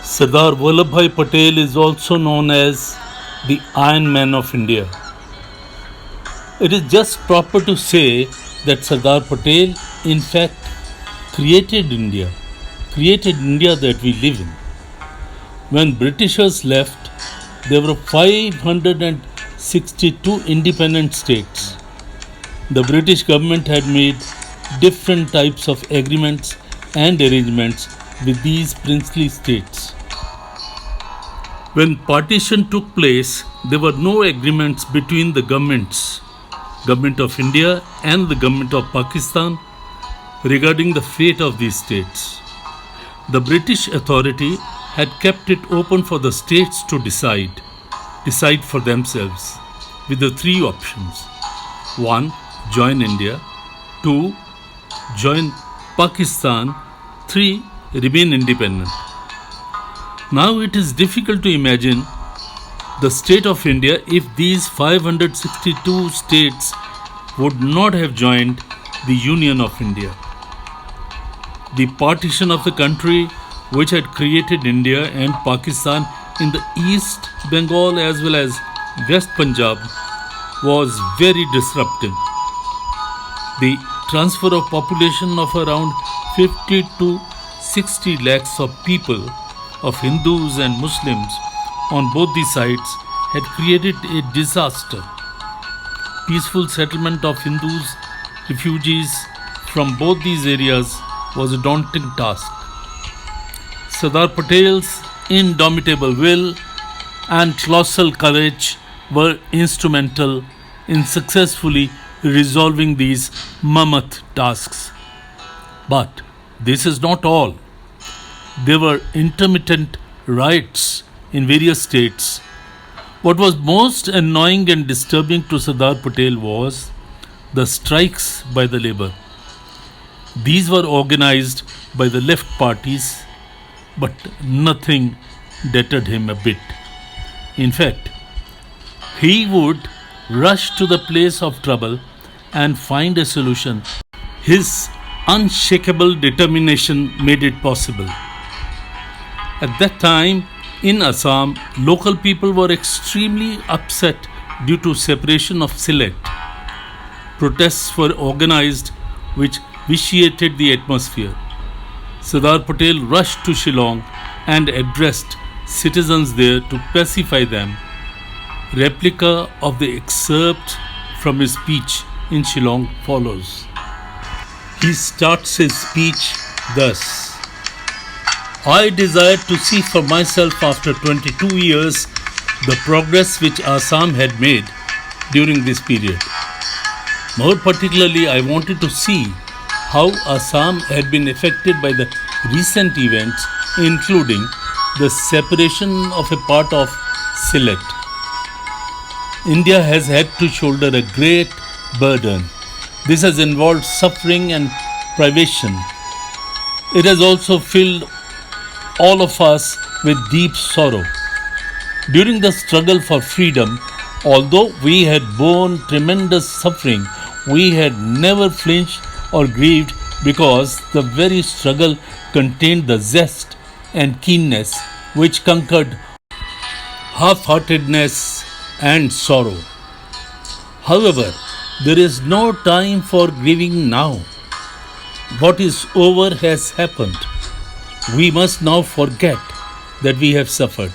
Sardar Vallabhbhai Patel is also known as the Iron Man of India. It is just proper to say that Sardar Patel, in fact, created India that we live in. When Britishers left, there were 562 independent states. The British government had made different types of agreements and arrangements with these princely states. When partition took place, there were no agreements between the governments, Government of India and the Government of Pakistan, regarding the fate of these states. The British authority had kept it open for the states to decide for themselves, with the three options. 1. Join India. 2. Join Pakistan. 3. Remain independent. Now it is difficult to imagine the state of India if these 562 states would not have joined the Union of India. The partition of the country, which had created India and Pakistan in the East Bengal as well as West Punjab, was very disruptive. The transfer of population of around 50 to 60 lakhs of people, of Hindus and Muslims on both the sides, had created a disaster. Peaceful settlement of Hindus, refugees from both these areas was a daunting task. Sardar Patel's indomitable will and colossal courage were instrumental in successfully resolving these mammoth tasks. But this is not all. There were intermittent riots in various states. What was most annoying and disturbing to Sardar Patel was the strikes by the labor. These were organized by the left parties, but nothing deterred him a bit. In fact, he would rush to the place of trouble and find a solution. His unshakable determination made it possible. At that time, in Assam, local people were extremely upset due to separation of Sylhet. Protests were organized which vitiated the atmosphere. Sardar Patel rushed to Shillong and addressed citizens there to pacify them. Replica of the excerpt from his speech in Shillong follows. He starts his speech thus: I desire to see for myself after 22 years the progress which Assam had made during this period. More particularly, I wanted to see how Assam had been affected by the recent events, including the separation of a part of Sylhet. India has had to shoulder a great burden. This has involved suffering and privation. It has also filled all of us with deep sorrow. During the struggle for freedom, although we had borne tremendous suffering, we had never flinched or grieved because the very struggle contained the zest and keenness which conquered half-heartedness and sorrow. However, there is no time for grieving now. What is over has happened. We must now forget that we have suffered.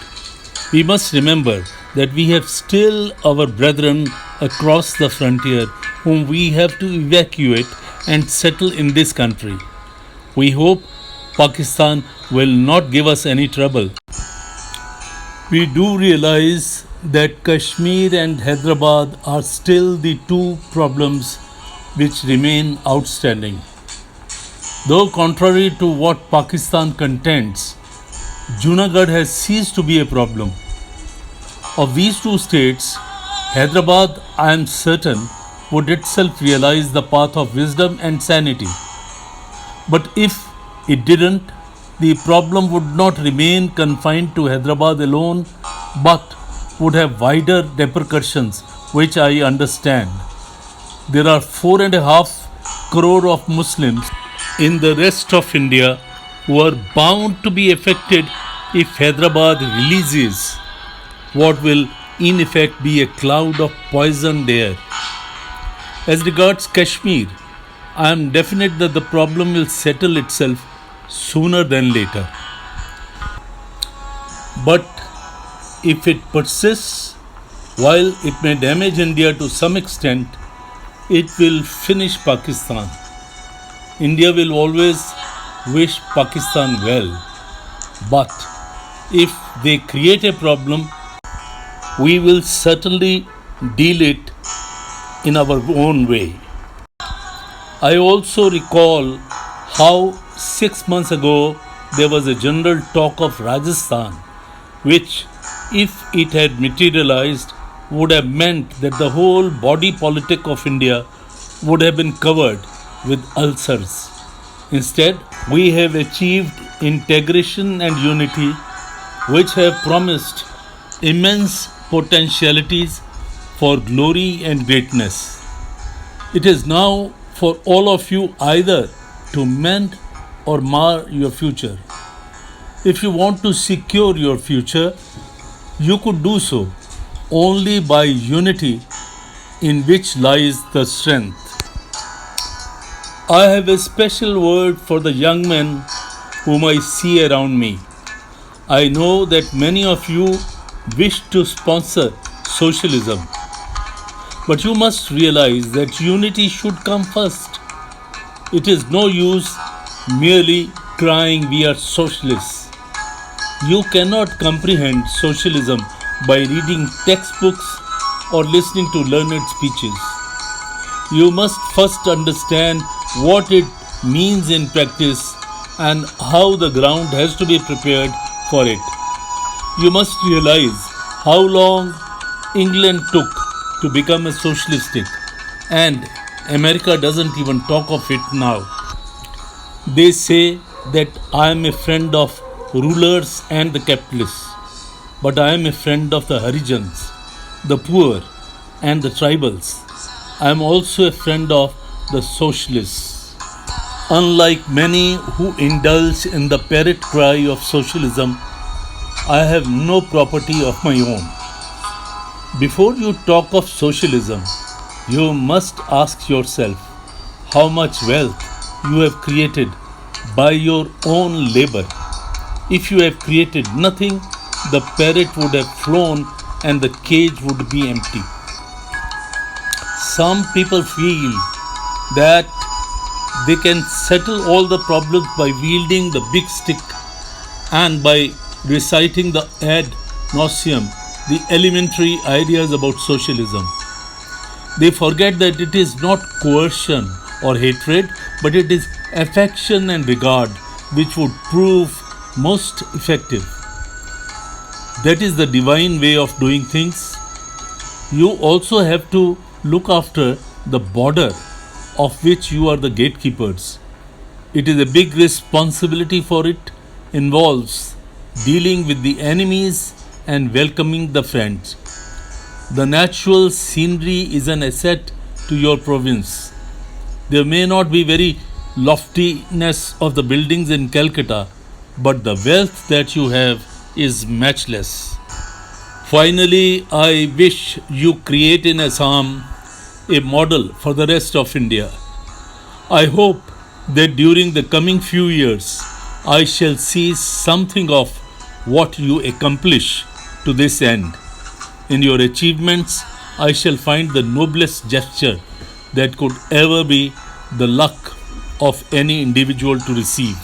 We must remember that we have still our brethren across the frontier whom we have to evacuate and settle in this country. We hope Pakistan will not give us any trouble. We do realize that Kashmir and Hyderabad are still the two problems which remain outstanding. Though contrary to what Pakistan contends, Junagadh has ceased to be a problem. Of these two states, Hyderabad, I am certain, would itself realize the path of wisdom and sanity. But if it didn't, the problem would not remain confined to Hyderabad alone, but would have wider repercussions, which I understand. There are 4.5 crore of Muslims in the rest of India who are bound to be affected if Hyderabad releases what will in effect be a cloud of poisoned air. As regards Kashmir, I am definite that the problem will settle itself sooner than later. But if it persists, while it may damage India to some extent, it will finish Pakistan. India will always wish Pakistan well. But if they create a problem, we will certainly deal it in our own way. I also recall how 6 months ago there was a general talk of Rajasthan, which, if it had materialized, would have meant that the whole body politic of India would have been covered with ulcers. Instead, we have achieved integration and unity, which have promised immense potentialities for glory and greatness. It is now for all of you either to mend or mar your future. If you want to secure your future, you could do so only by unity, in which lies the strength. I have a special word for the young men whom I see around me. I know that many of you wish to sponsor socialism, but you must realize that unity should come first. It is no use merely crying we are socialists. You cannot comprehend socialism by reading textbooks or listening to learned speeches. You must first understand what it means in practice and how the ground has to be prepared for it. You must realize how long England took to become a socialistic, and America doesn't even talk of it now. They say that I am a friend of rulers and the capitalists, but I am a friend of the Harijans, the poor, and the tribals. I am also a friend of the socialists. Unlike many who indulge in the parrot cry of socialism, I have no property of my own. Before you talk of socialism, you must ask yourself how much wealth you have created by your own labor. If you have created nothing, the parrot would have flown and the cage would be empty. Some people feel that they can settle all the problems by wielding the big stick and by reciting the ad nauseum, the elementary ideas about socialism. They forget that it is not coercion or hatred, but it is affection and regard which would prove most effective. That is the divine way of doing things. You also have to look after the border of which you are the gatekeepers. It is a big responsibility, for it involves dealing with the enemies and welcoming the friends. The natural scenery is an asset to your province. There may not be very loftiness of the buildings in Calcutta, but the wealth that you have is matchless. Finally, I wish you create in Assam a model for the rest of India. I hope that during the coming few years, I shall see something of what you accomplish to this end. In your achievements, I shall find the noblest gesture that could ever be the luck of any individual to receive.